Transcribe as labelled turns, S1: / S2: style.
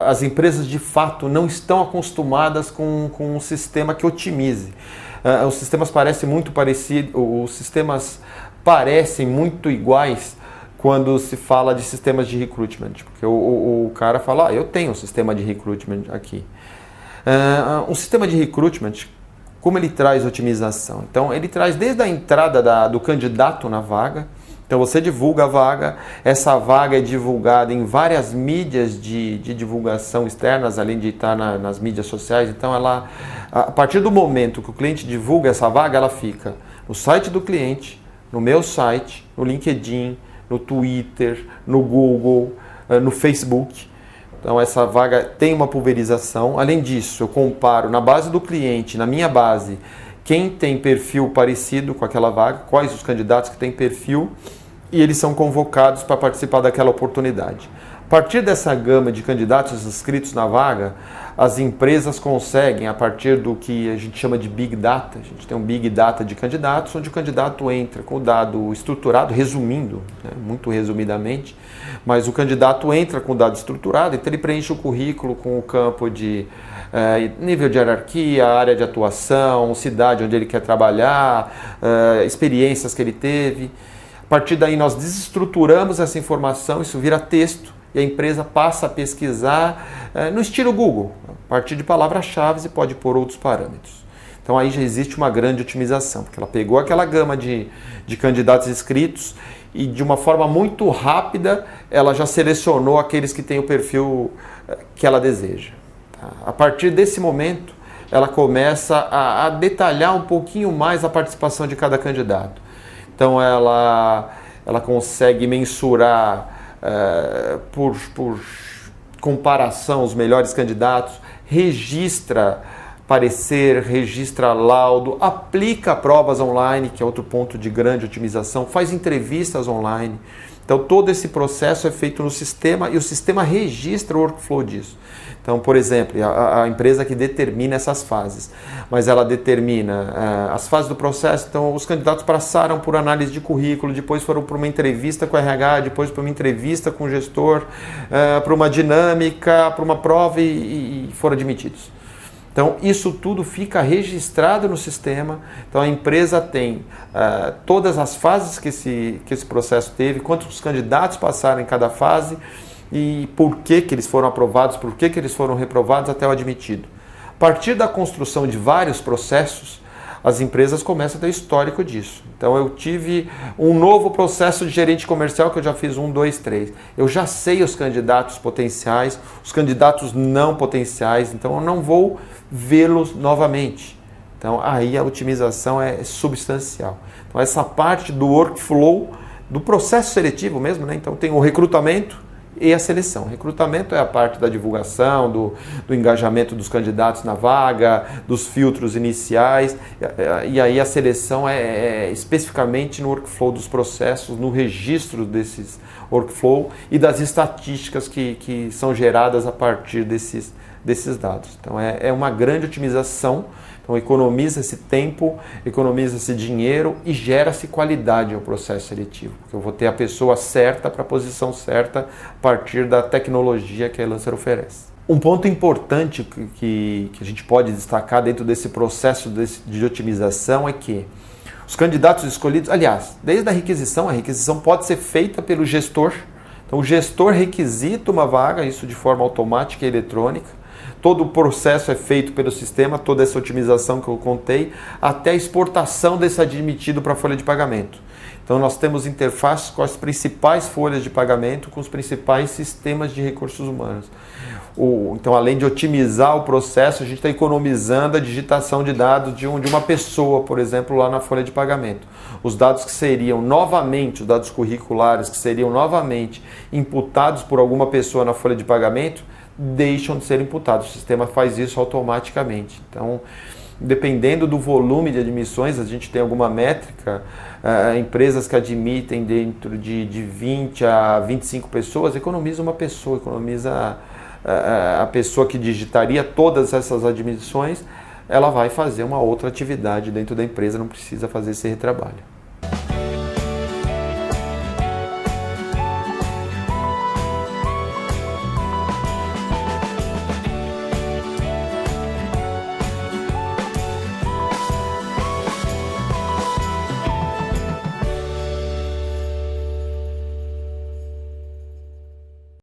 S1: as empresas de fato não estão acostumadas com um sistema que otimize. Os sistemas parecem muito parecidos, os sistemas parecem muito iguais quando se fala de sistemas de recruitment, porque o cara fala, eu tenho um sistema de recruitment aqui. Um sistema de recruitment, como ele traz otimização? Então, ele traz desde a entrada do candidato na vaga. Então, você divulga a vaga, essa vaga é divulgada em várias mídias de divulgação externas, além de estar nas mídias sociais. Então, a partir do momento que o cliente divulga essa vaga, ela fica no site do cliente, no meu site, no LinkedIn, no Twitter, no Google, no Facebook. Então, essa vaga tem uma pulverização. Além disso, eu comparo na base do cliente, na minha base, quem tem perfil parecido com aquela vaga, quais os candidatos que têm perfil, e eles são convocados para participar daquela oportunidade. A partir dessa gama de candidatos inscritos na vaga, as empresas conseguem, a partir do que a gente chama de Big Data, a gente tem um Big Data de candidatos, onde o candidato entra com o dado estruturado, resumindo, né, muito resumidamente, mas o candidato entra com o dado estruturado, então ele preenche o currículo com o campo de nível de hierarquia, área de atuação, cidade onde ele quer trabalhar, experiências que ele teve. A partir daí nós desestruturamos essa informação, isso vira texto e a empresa passa a pesquisar no estilo Google, a partir de palavras-chave e pode pôr outros parâmetros. Então aí já existe uma grande otimização, porque ela pegou aquela gama de candidatos inscritos e de uma forma muito rápida ela já selecionou aqueles que têm o perfil que ela deseja. A partir desse momento, ela começa a detalhar um pouquinho mais a participação de cada candidato. Então, ela consegue mensurar por comparação os melhores candidatos, registra parecer, registra laudo, aplica provas online, que é outro ponto de grande otimização, faz entrevistas online. Então, todo esse processo é feito no sistema e o sistema registra o workflow disso. Então, por exemplo, a empresa que determina essas fases, mas ela determina as fases do processo. Então, os candidatos passaram por análise de currículo, depois foram para uma entrevista com o RH, depois para uma entrevista com o gestor, para uma dinâmica, para uma prova e foram admitidos. Então, isso tudo fica registrado no sistema. Então, a empresa tem todas as fases que esse processo teve, quantos candidatos passaram em cada fase e por que eles foram aprovados, por que eles foram reprovados até o admitido. A partir da construção de vários processos, as empresas começam a ter histórico disso. Então, eu tive um novo processo de gerente comercial que eu já fiz 1, 2, 3. Eu já sei os candidatos potenciais, os candidatos não potenciais, então eu não vou vê-los novamente. Então, aí a otimização é substancial. Então, essa parte do workflow, do processo seletivo mesmo, né? Então, tem o recrutamento e a seleção. O recrutamento é a parte da divulgação, do engajamento dos candidatos na vaga, dos filtros iniciais, e aí a seleção é especificamente no workflow dos processos, no registro desses workflow e das estatísticas que são geradas a partir desses dados. Então é uma grande otimização. Então economiza-se tempo, economiza-se dinheiro e gera-se qualidade ao processo seletivo, porque eu vou ter a pessoa certa para a posição certa a partir da tecnologia que a Elancer oferece. Um ponto importante que a gente pode destacar dentro desse processo de otimização é que os candidatos escolhidos, aliás, desde a requisição pode ser feita pelo gestor. Então o gestor requisita uma vaga, isso de forma automática e eletrônica. Todo o processo é feito pelo sistema, toda essa otimização que eu contei, até a exportação desse admitido para a folha de pagamento. Então nós temos interfaces com as principais folhas de pagamento, com os principais sistemas de recursos humanos. Então, além de otimizar o processo, a gente está economizando a digitação de dados de uma pessoa, por exemplo, lá na folha de pagamento. Os dados que seriam novamente, os dados curriculares que seriam novamente imputados por alguma pessoa na folha de pagamento, deixam de ser imputados. O sistema faz isso automaticamente. Então, dependendo do volume de admissões, a gente tem alguma métrica, empresas que admitem dentro de 20 a 25 pessoas, economiza uma pessoa, economiza a pessoa que digitaria todas essas admissões, ela vai fazer uma outra atividade dentro da empresa, não precisa fazer esse retrabalho.